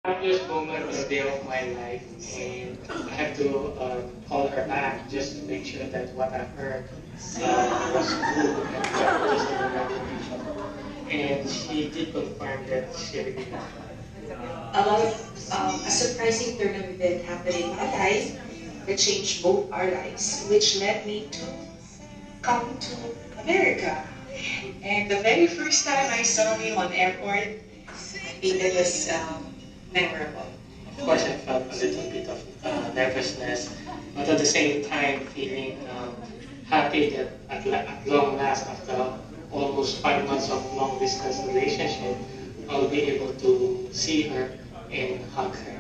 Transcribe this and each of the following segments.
happiest moment of the day of my life, and I have to call her back just to make sure that what I heard was true and not just an imagination. And she did confirm that she really loved A surprising turn of event happened in my life that changed both our lives, which led me to come to America. And the very first time I saw him on airport, I think that was memorable. Of course, I felt a little bit of nervousness, but at the same time feeling happy that at long last, after almost 5 months of long distance relationship, I'll be able to see her and hug her.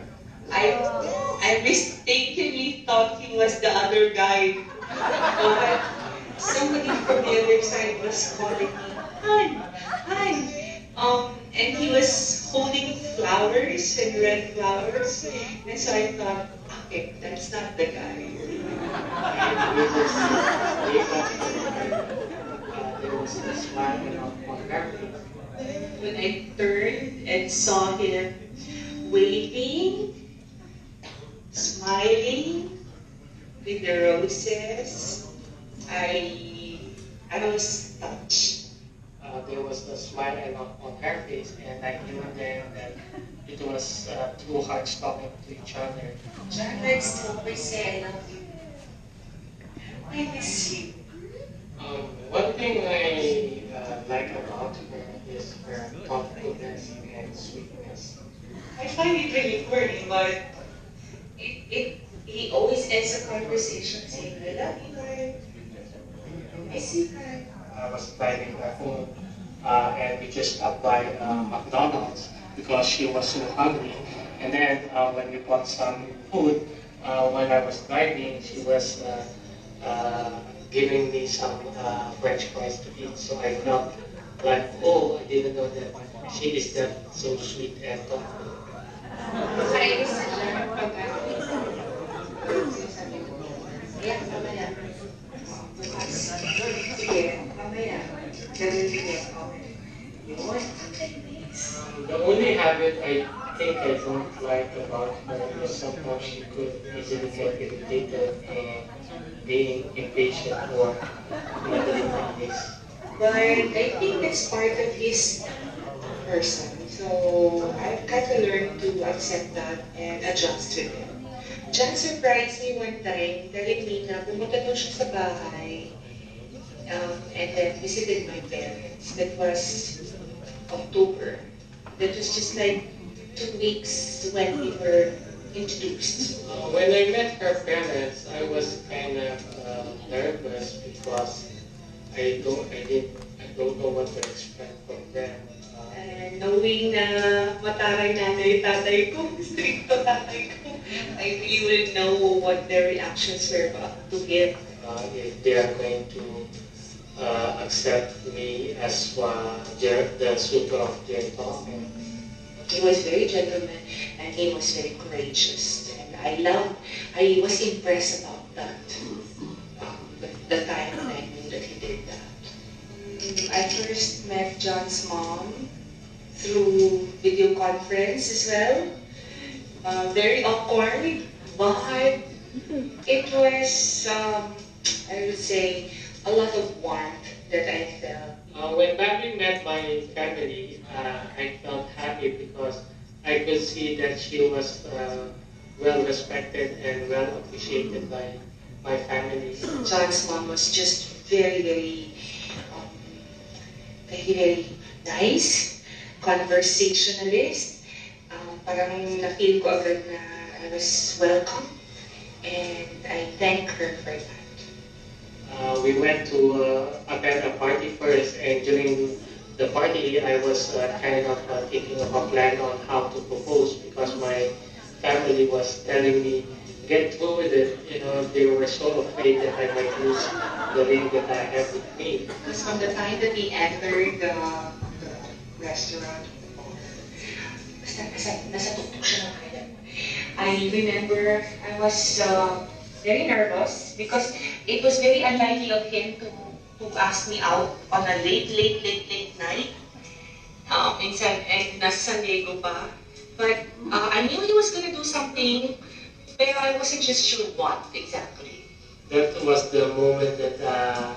I I mistakenly thought he was the other guy. But somebody from the other side was calling me, hi, hi. And he was holding flowers and red flowers. And so I thought, okay, that's not the guy. And we just wake up and there was a smile on her face. When I turned and saw him waving, smiling with the roses, I was touched. There was a smile on her face, and I knew then that it was two hearts talking to each other. John likes to always say, I love you. I miss you. One thing I like about her is her thoughtfulness and sweetness. I find it really corny, but he always ends a conversation saying, I love you, guys. I miss you, guys. I was driving her home, and we just stopped by McDonald's because she was so hungry. And then when we bought some food, when I was driving, she was giving me some French fries to eat. So I felt like, oh, I didn't know that she is that so sweet and thoughtful. Kaya sa siya, sabi ko, yeah, mamaya. Sige, mamaya. Ganun din yan. Okay. Yun. The only habit I think I don't like about her is sometimes she could easily get irritated and being impatient or mentally like this. But I think that's part of his person. So I've kind of learned to accept that and adjust to it. John surprised me one time, telling me na pumunta daw siya sa bahay and then visited my parents. That was October. That was just like 2 weeks when we were introduced. When I met her parents, I was kind of nervous because I don't know what to expect from them. And knowing na mataray nanay tatay ko, stricto tatay ko, I really wouldn't know what their reactions were about to give. If they are going to accept me as the super of their talk. He was very gentleman and he was very courageous. And I was impressed about that. The time when I knew that he did that. I first met John's mom through video conference as well. Very awkward, but it was, I would say, a lot of warmth that I felt. When Bambie met my family, I felt happy because I could see that she was well respected and well appreciated by my family. John's mom was just um, very nice, conversationalist. Parang na-feel ko agad na I was welcome and I thank her for that. We went to attend a party first, and during the party, I was kind of thinking of a plan on how to propose because my family was telling me, get through with it. You know, they were so afraid that I might lose the ring that I have with me. Because from the time that we entered the restaurant, nasa tuktok siya ng kaya. I remember I was very nervous because it was very unlikely of him to ask me out on a late night in San Diego pa. But I something, pero I wasn't just sure what exactly. That was the moment that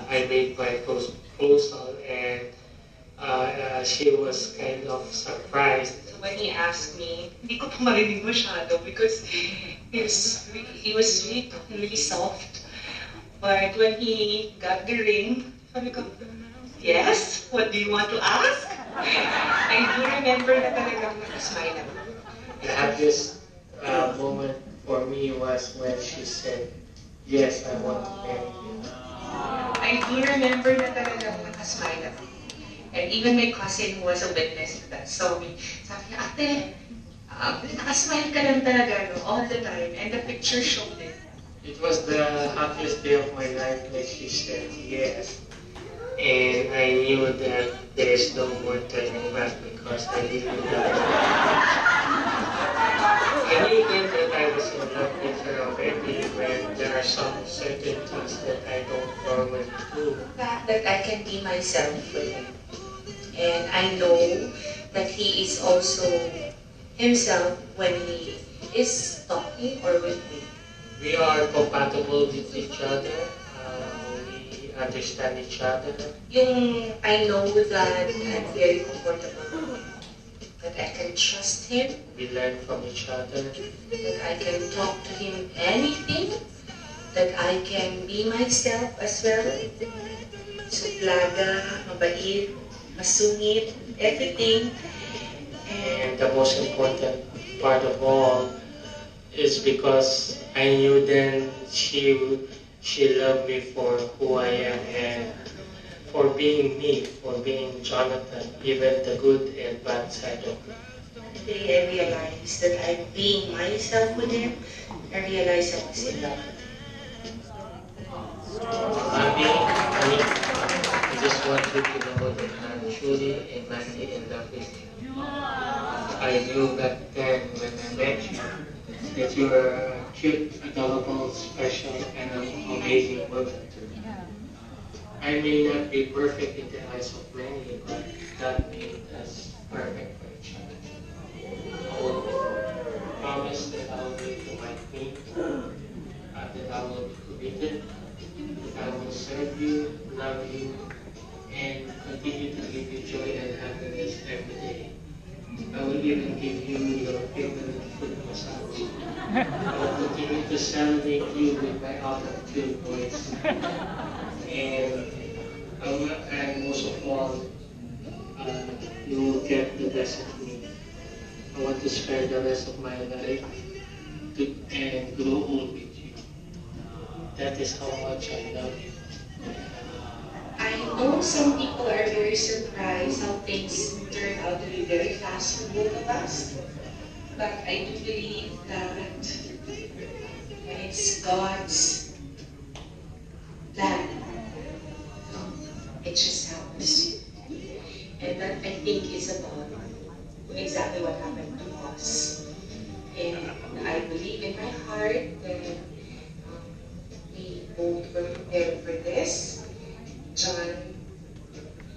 I made my proposal, and she was kind of surprised. So when he asked me, hindi ko pa marinig masyado because he was really soft. But when he got the ring, sabi ko, yes, what do you want to ask? I do remember na talagang nakasmile ako. The happiest moment for me was when she said, yes, I want to marry you. I do remember na talagang nakasmile ako. And even my cousin was a witness to that, saw me. Sabi niya, ate, nakasmile ka lang talaga no, all the time. And the picture showed it. It was the happiest day of my life when she said yes. And I knew that there is no more turning back because I really love her. I knew then that I was in love with her already when there are some certain things that I don't normally do. The fact that I can be myself with him. And I know that he is also himself when he is talking or with me. We are compatible with each other. We understand each other. Yung I know that I'm very comfortable, that I can trust him, We learn from each other. that I can talk to him anything, that I can be myself as well. Suplada, mabait, masungit, everything. And the most important part of all is because I knew then she loved me for who I am and for being me, for being Jonathan, even the good and bad side of me. Today I realized that I'm being myself with him. I realized I was in love. I just want you to know that I'm truly and madly in love with you. I knew back then when I met you that you were a cute, adorable, special, and an amazing woman. I may not be perfect in the eyes of many, but God made us perfect for each other. I will promise that I will make you my queen, that I will be committed, that I will serve you, love you, and continue to give you joy and happiness every day. I will even give you your favorite foot massage. I will continue to serenade you with my out-of-tune voice. And most of all, you will get the best of me. I want to spend the rest of my life and grow old with you. That is how much I love you. I know some people are very surprised how things turn out to be very fast for both of us, but I do believe that when it's God's plan, it just happens. And that I think is about exactly what happened to us. And I believe in my heart that we both were prepared for this. John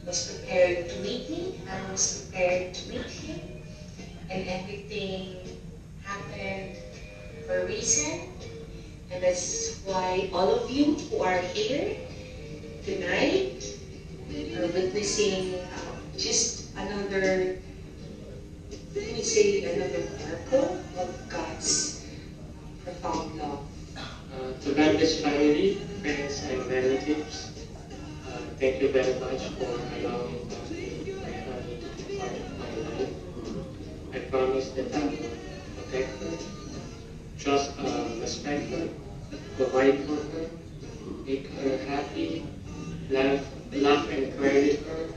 was prepared to meet me, I was prepared to meet him, and everything happened for a reason. And that's why all of you who are here tonight are witnessing just another, let me say, another miracle of God's profound love. To Bambie's family, friends, and relatives, thank you very much for allowing Bambie and my family to be part of my life. I promise that I will protect her, respect her, provide for her, make her happy, laugh and cry with her,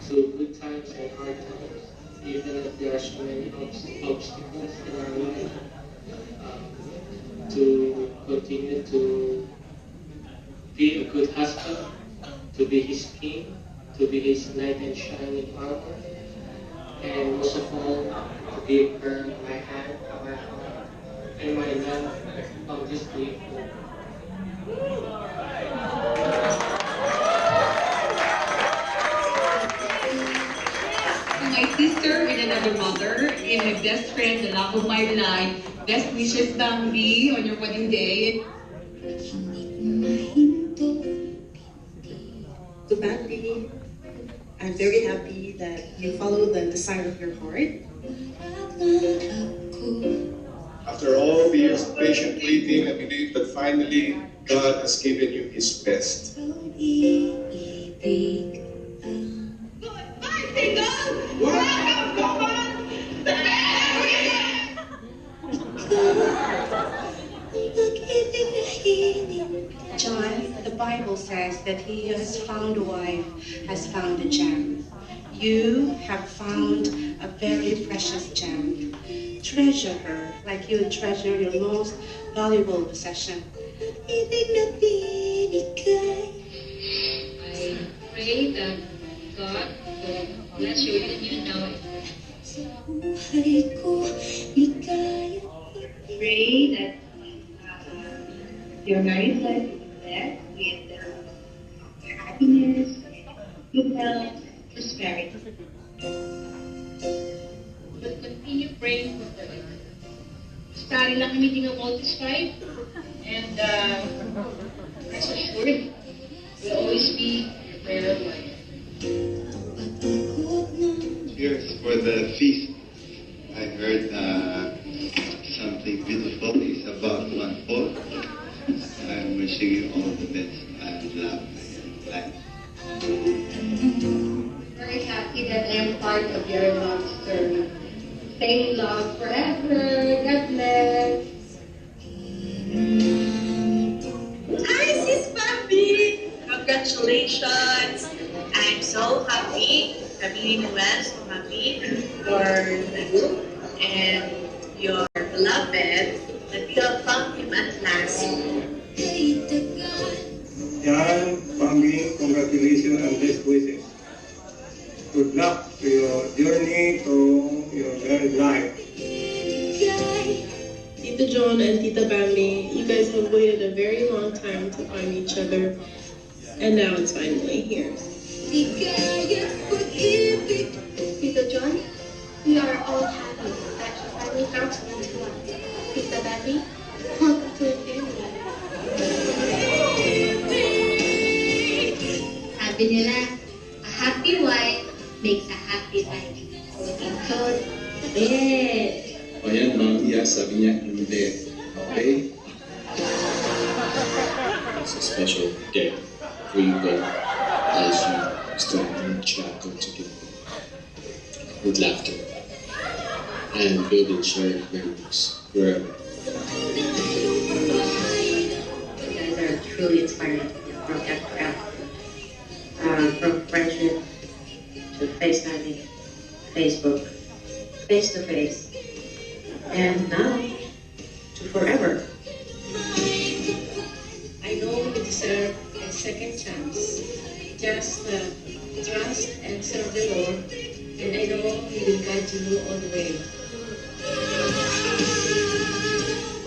through good times and hard times, even if there are so many obstacles in our life, to continue to be a good husband, to be his king, to be his knight and shining armor, and most of all, to give her my hand, my heart, and my love from this day forward. My sister and another mother, and my best friend, the love of my life. Best wishes, Bambie, on your wedding day. To Bambie, I'm very happy that you follow the desire of your heart. After all the years of patient waiting, I believe that finally God has given you His best. John, the Bible says that he who has found a wife has found a gem. You have found a very precious gem. Treasure her like you treasure your most valuable possession. I pray that God will bless your union now. Pray that your married life will be blessed with happiness, good health, prosperity. But continue praying for the study lang meeting of all this five, and rest assured, will always be your prayer life. Cheers for the feast. I heard something beautiful is about 1/4. I'm wishing you all the best and love in life. Very happy that I am part of your love story. Stay in love forever. God bless. Hi, Sis Bambie! Congratulations! I'm so happy, Camille Noel, so happy for you and your beloved that you have found him at last. Jon, Bambie, congratulations and best wishes. Good luck to your journey to your married life. Tita Jon and Tita Bambie, you guys have waited a very long time to find each other, and now it's finally here. Tito Jon, we are all happy that you finally found someone to love. Tita Bambie, welcome to the family. Sabi nila, a happy wife makes a happy life. Ito, yes. O yan, Bambie, sabi niya, hindi. Okay? It's a special day for you both as you start a new chapter together with laughter and building shared memories forever. You guys are truly inspiring from F to F. From friendship to FaceTiming, Facebook, face to face, and now to forever. I know you deserve a second chance. Just trust and serve the Lord, and I know He will guide you all the way.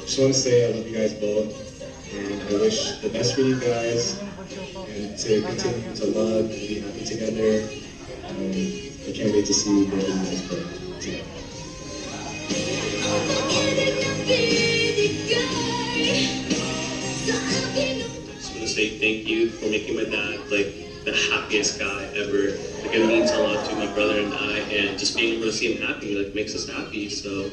Just want to say I love you guys both, and I wish the best for you guys, and to continue to love and be happy together. I can't wait to see you guys both together. Just want to say thank you for making my dad like the happiest guy ever. Like it means a lot to my brother and I, and just being able to see him happy like makes us happy. So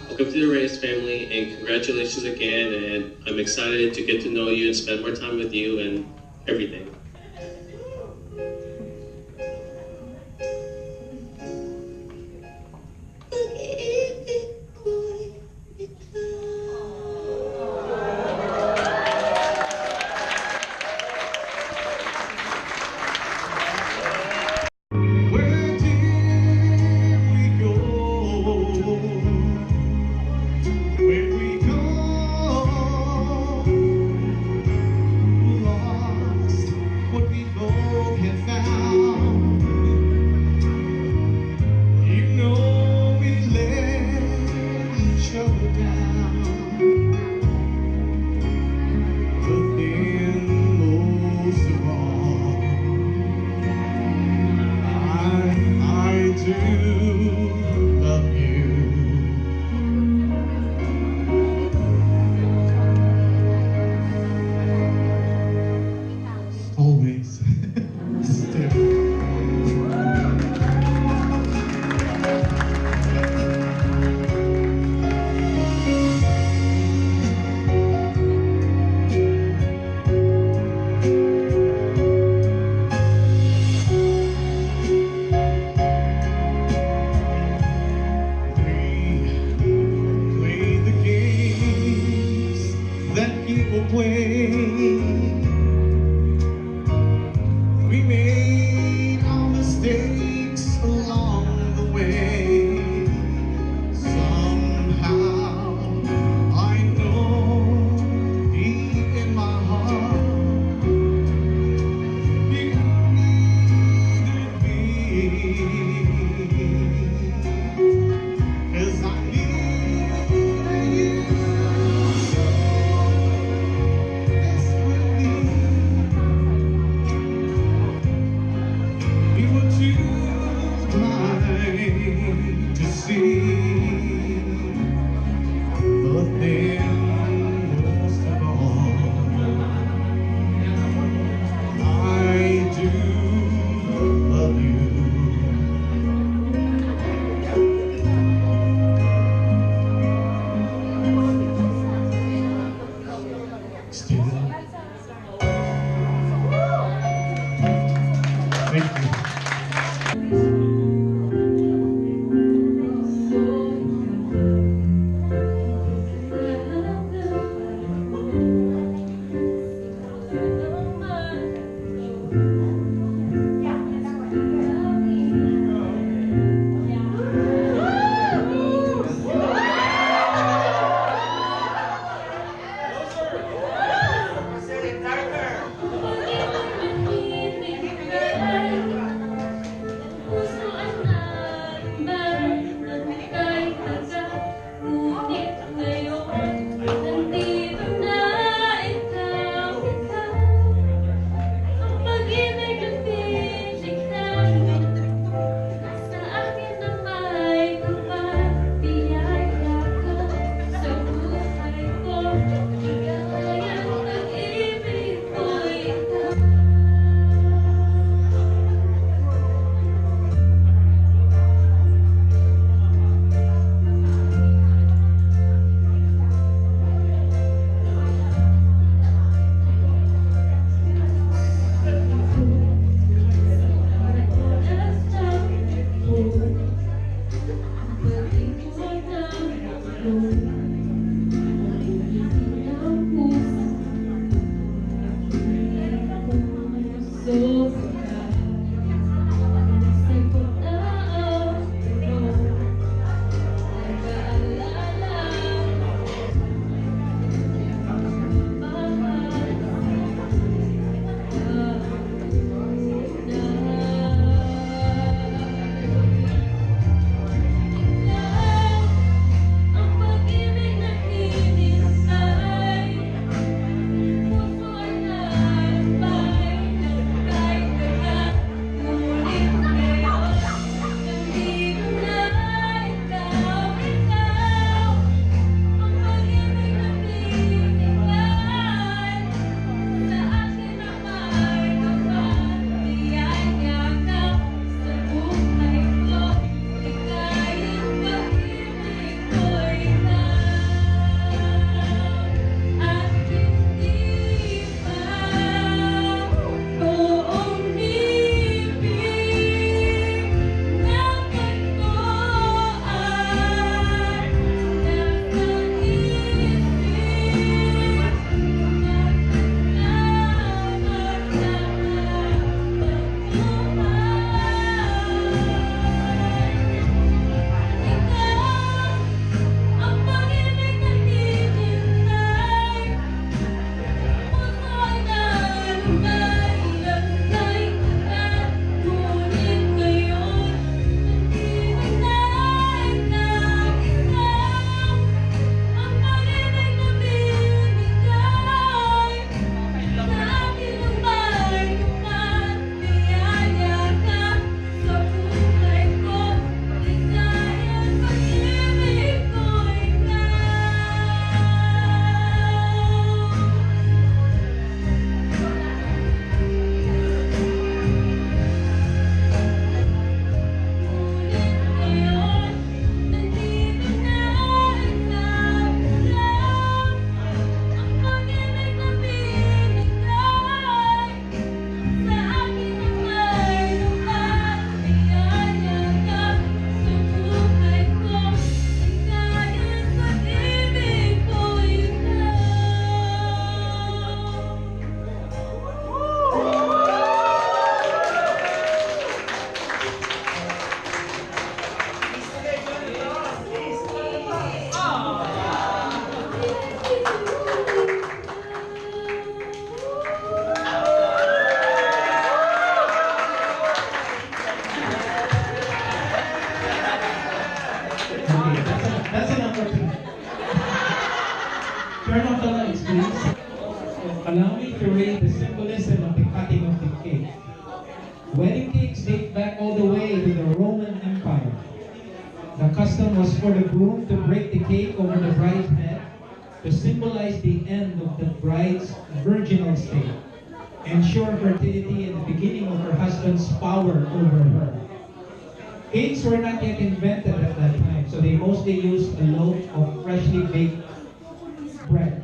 welcome to the Reyes family, and congratulations again. And I'm excited to get to know you and spend more time with you and everything. Turn off the lights, please. Allow me to read the symbolism of the cutting of the cake. Wedding cakes date back all the way to the Roman Empire. The custom was for the groom to break the cake over the bride's head to symbolize the end of the bride's virginal state, ensure fertility and the beginning of her husband's power over her. Cakes were not yet invented at that time, so they mostly used a loaf of freshly baked bread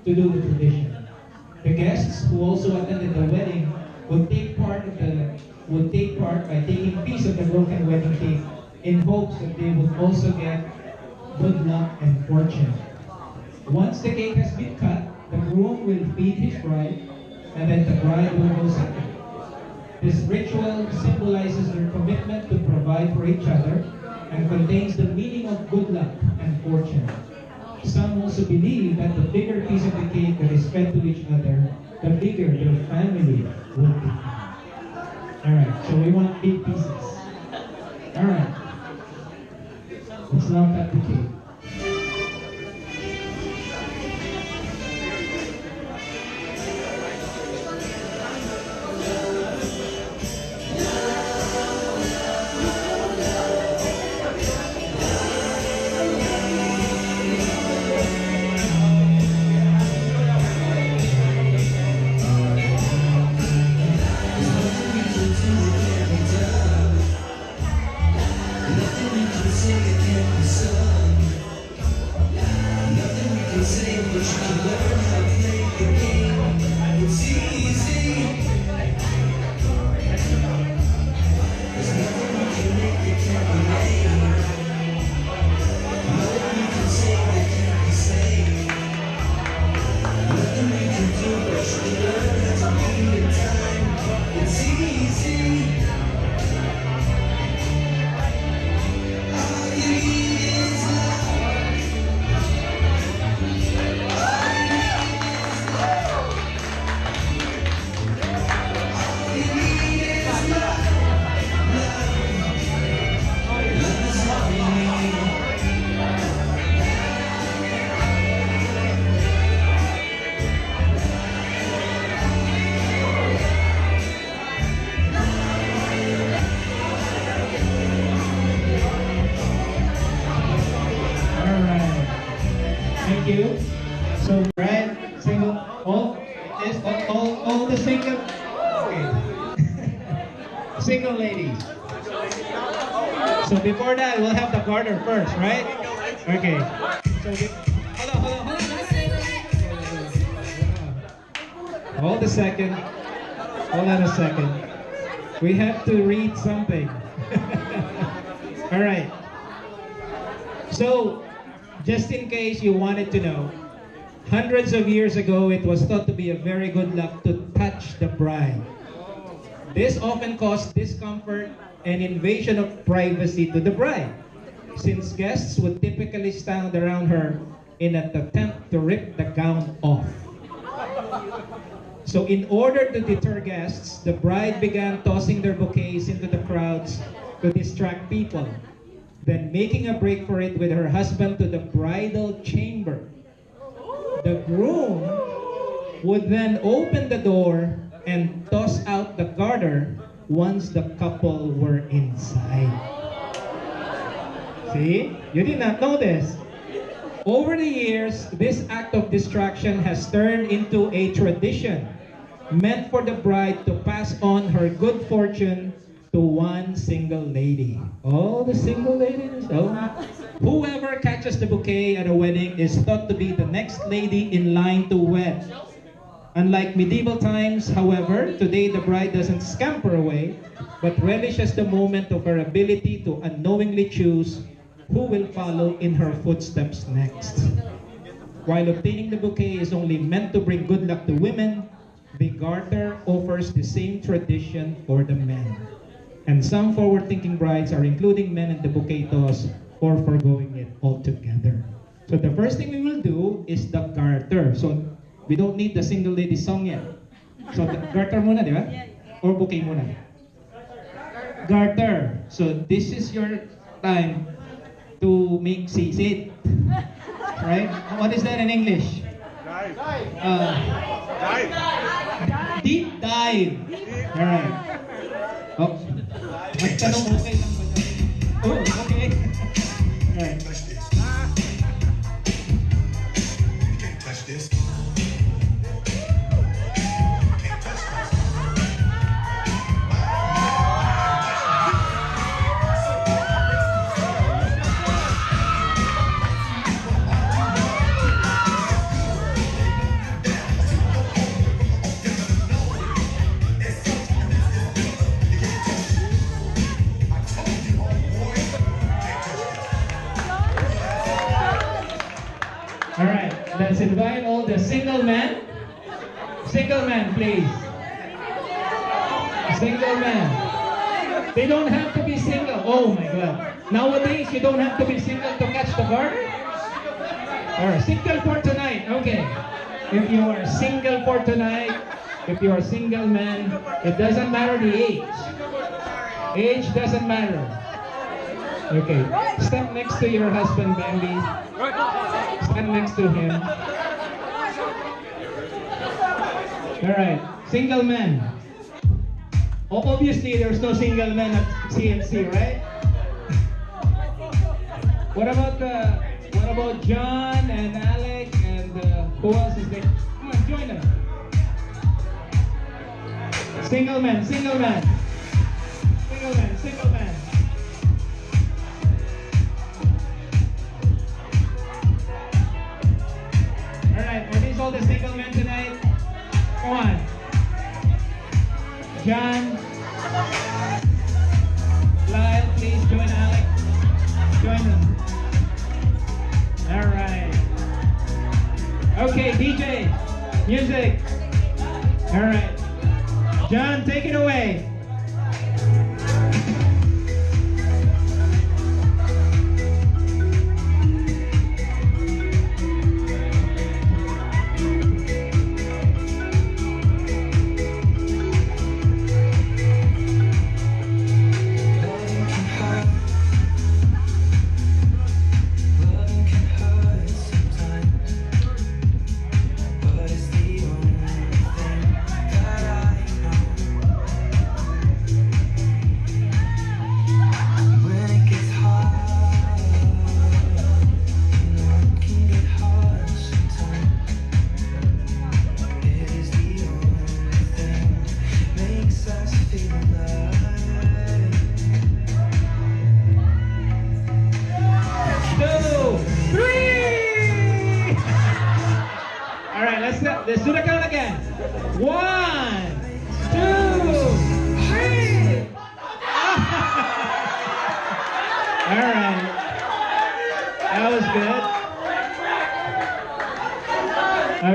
to do the tradition. The guests who also attended the wedding would take part by taking a piece of the broken wedding cake in hopes that they would also get good luck and fortune. Once the cake has been cut, the groom will feed his bride, and then the bride will go second. This ritual symbolizes their commitment to provide for each other and contains the meaning of good luck and fortune. Some also believe that the bigger piece of the cake that is fed to each other, the bigger their family will be. Alright, so we want big pieces. Alright, let's now cut the cake. Sing it, can't be sung. you. So, right, single, all the single, okay. Single ladies. So before that, we'll have the garter first, right? Okay. So, hold on. Hold a second. Hold on a second. We have to read something. All right. So, just in case you wanted to know, hundreds of years ago, it was thought to be a very good luck to touch the bride. This often caused discomfort and invasion of privacy to the bride, since guests would typically stand around her in an attempt to rip the gown off. So in order to deter guests, the bride began tossing their bouquets into the crowds to distract people, then making a break for it with her husband to the bridal chamber. The groom would then open the door and toss out the garter once the couple were inside. See? You did not know this. Over the years, this act of distraction has turned into a tradition meant for the bride to pass on her good fortune to one single lady. Oh, the single ladies. Oh. Whoever catches the bouquet at a wedding is thought to be the next lady in line to wed. Unlike medieval times, however, today the bride doesn't scamper away, but relishes the moment of her ability to unknowingly choose who will follow in her footsteps next. While obtaining the bouquet is only meant to bring good luck to women, the garter offers the same tradition for the men. And some forward-thinking brides are including men in the bouquet toss or foregoing it altogether. So the first thing we will do is the garter. So we don't need the single lady song yet. So the garter muna, di ba? Or bouquet muna? Garter. So this is your time to make sit. Right? What is that in English? Deep dive. All right. Oh. Magtanong okay lang ba? Oh, okay. All right. You can't touch this. All right, let's invite all the single men. Single men, please. Single men. They don't have to be single. Oh my God. Nowadays, you don't have to be single to catch the garter. All right, single for tonight. Okay. If you are single for tonight, if you are single man, it doesn't matter the age. Age doesn't matter. Okay. Step next to your husband, Bambie. Stand next to him. Alright, single men. Oh, obviously, there's no single men at CNC, right? What about Jon and Alec and who else is there? Come on, join them. Single men, single men. Single men, single men. Alright, are these all the single men tonight? Come on. Jon, Lyle, please join Alec. Join them. Alright. Okay, DJ, music. Alright. Jon, take it away. 3. All right, let's do the count again. 1, 2, 3. All right, that was good.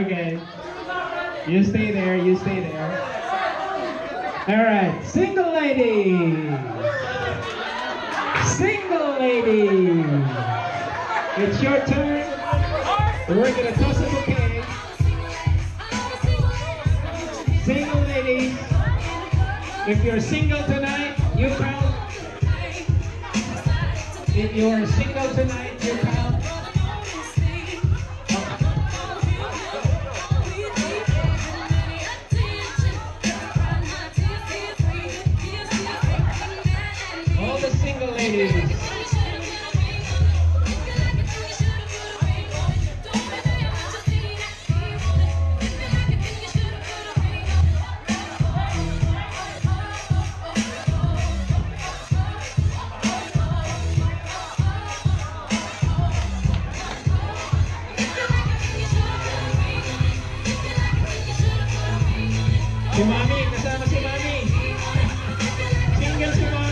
Okay, you stay there. You stay there. All right, single ladies. Single ladies. It's your turn. We're gonna toss a bouquet. Single ladies, if you're single tonight, you count. If you're single tonight, you count. All the single ladies. Si Mami, kasama si Mami. Single si Mami.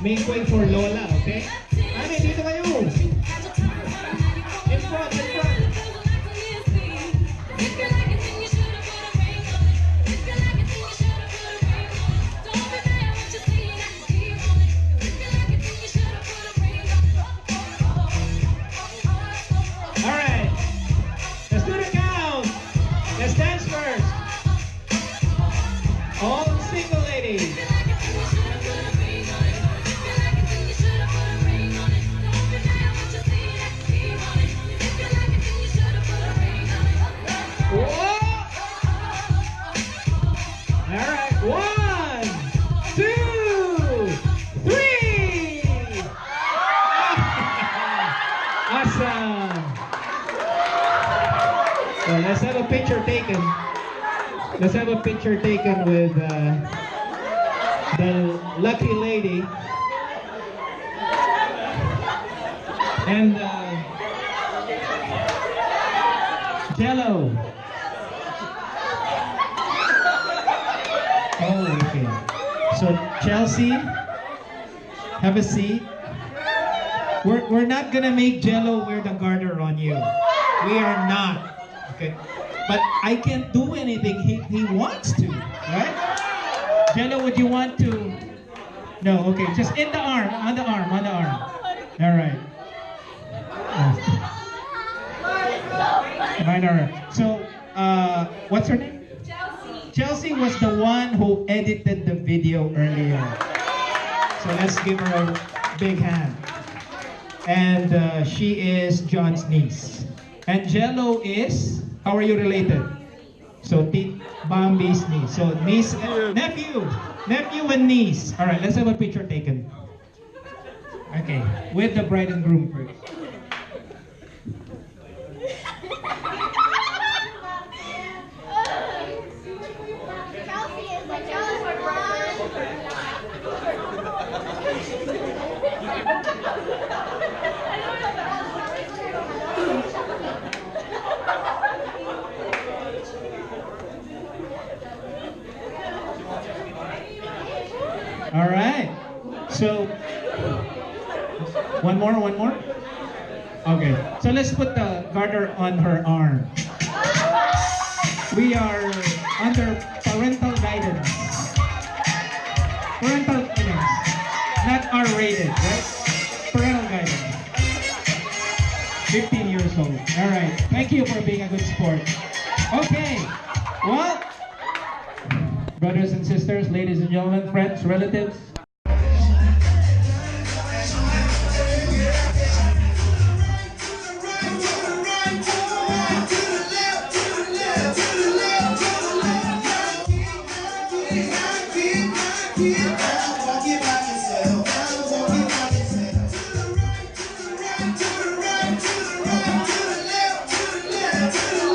Make way for Lola, okay? Mami, dito kayo. In front, in front. Alright, let's do the count. Let's dance first. All the single ladies. Alright, 1, 2, 3. Awesome. So let's have a picture taken. Let's have a picture taken with the lucky lady. And Jello. Oh, okay. So Chelsea, have a seat. We're not gonna make Jello wear the garter on you. We are not. Okay. But I can't do anything. He wants to, right? Jello, would you want to? No, okay. Just in the arm, on the arm, on the arm. All right. All right. So, what's her name? Chelsea was the one who edited the video earlier. So let's give her a big hand. And she is John's niece. And Jello is, how are you related? So Bambie's niece. So niece, nephew and niece. All right, let's have a picture taken. Okay, with the bride and groom first. All right. So, one more. Okay. So let's put the garter on her arm. We are under parental guidance. Parental guidance. Not R-rated, right? Parental guidance. 15 years old. All right. Thank you for being a good sport. Okay. Well, brothers and sisters, ladies and gentlemen, friends, relatives. To the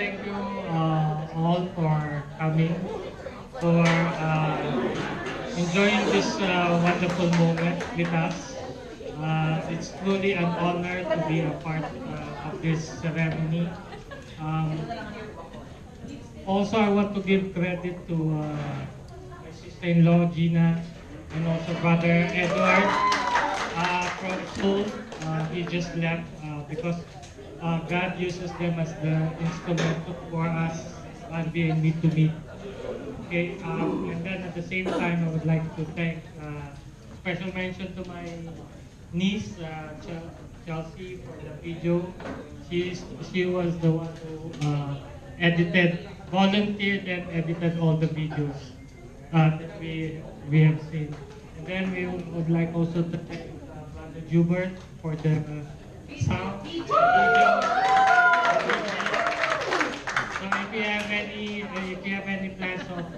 thank you all for coming, for enjoying this wonderful moment with us. It's truly an honor to be a part of this ceremony. Um, Also, I want to give credit to my sister-in-law, Gina, and also brother Edward from Seoul. He just left because God uses them as the instrument for us on being meet to meet. Okay, and then at the same time, I would like to thank special mention to my niece, Chelsea, for the video. She was the one who volunteered and edited all the videos that we have seen. And then we would like also to thank Brother Jubert for the sound video. So if you have any plans of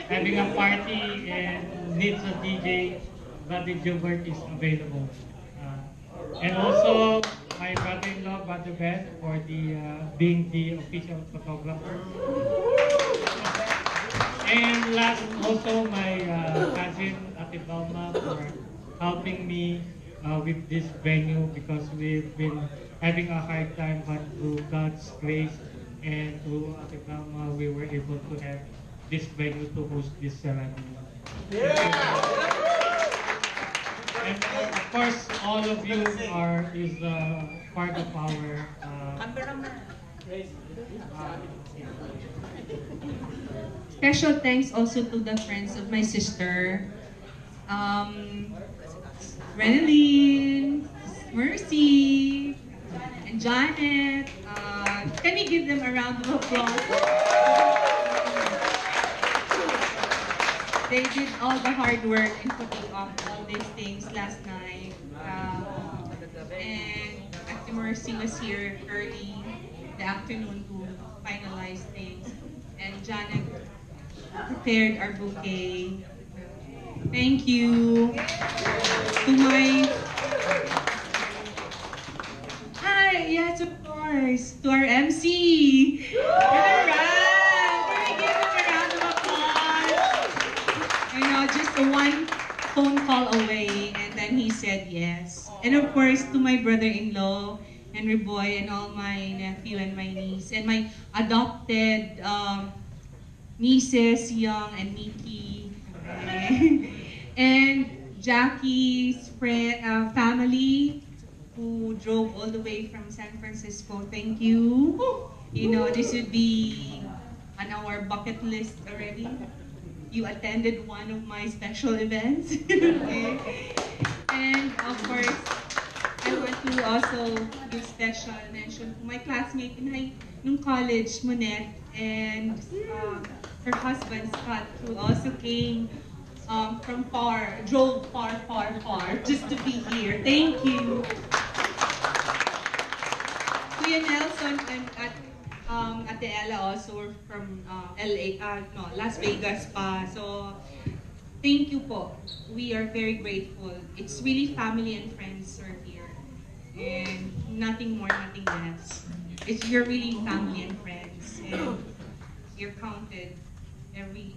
having a party and needs a DJ, Brother Jubert is available. And also my brother-in-law, Brother Ben, for being the official photographer. And last, also my cousin Ate Balma for helping me with this venue, because we've been having a hard time, but through God's grace and through Ate Balma, we were able to have this venue to host this ceremony. And of course, all of you is part of our Special thanks also to the friends of my sister, Renalyn, Mercy, and Janet. Can we give them a round of applause? They did all the hard work in putting off all these things last night. And Ate Mercy was here early in the afternoon to finalize things. And Janet prepared our bouquet. Thank you. To my... Hi, yes, of course. To our MC. Alright. Just one phone call away, and then he said yes. And of course, to my brother-in-law, Henry Boy, and all my nephew and my niece, and my adopted nieces, Young and Nikki, and Jackie's family, who drove all the way from San Francisco. Thank you. You know, this would be on our bucket list already. You attended one of my special events. Okay. And of course, I want to also give special mention to my classmate in college, Monette, and her husband, Scott, who also came from drove far, just to be here. Thank you. Kuya Nelson and Ate Ella also were from Las Vegas pa. So, thank you po. We are very grateful. It's really family and friends are here. And nothing more, nothing less. You're really family and friends. And you're counted. Every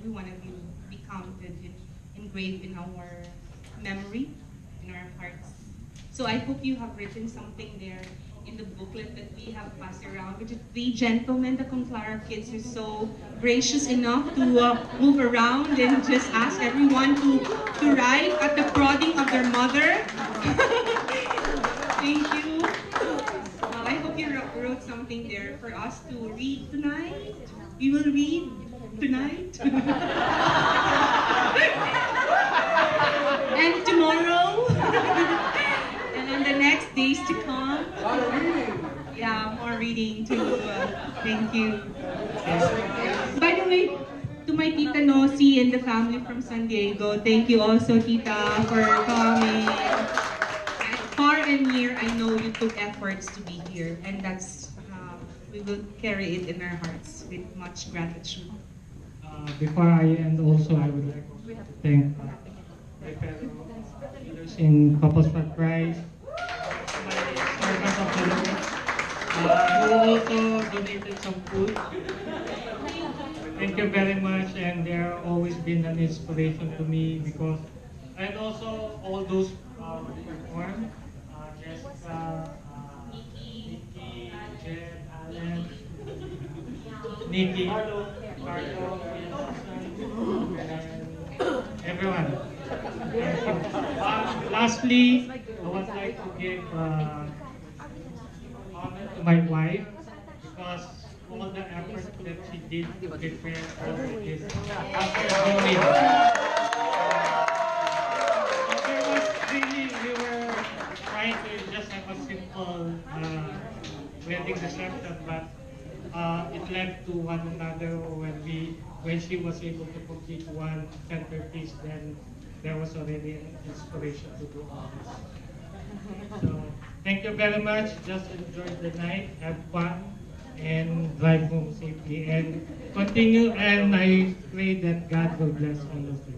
one of you be counted, engraved in our memory, in our hearts. So I hope you have written something there in the booklet that we have passed around, which is the gentlemen, the Conclara kids are so gracious enough to move around and just ask everyone to write at the prodding of their mother. Thank you. I hope you wrote something there for us to read tonight. We will read tonight. And tomorrow. And on the next days to come. Yeah, more reading too. Thank you. By the way, to my Tita Nosy and the family from San Diego, thank you also, Tita, for coming. Far and near, I know you took efforts to be here, and that's we will carry it in our hearts with much gratitude. Before I end, also I would like to thank my fellow leaders in Couples for Christ, my servants of the Lord, who also donated some food. Thank you very much, and they have always been an inspiration to me because, and also all those who performed, Jessica, Nikki, Jen, Alan, Nikki, Carlo, and everyone. Lastly, I would like to give honor to my wife because all the effort that she did to prepare all this ceremony. There was really, we were trying to just have a simple wedding reception, but it led to one another when she was able to complete one centerpiece, then there was already an inspiration to do all this. So thank you very much. Just enjoy the night, have fun, and drive home safely. And continue, and I pray that God will bless all of you.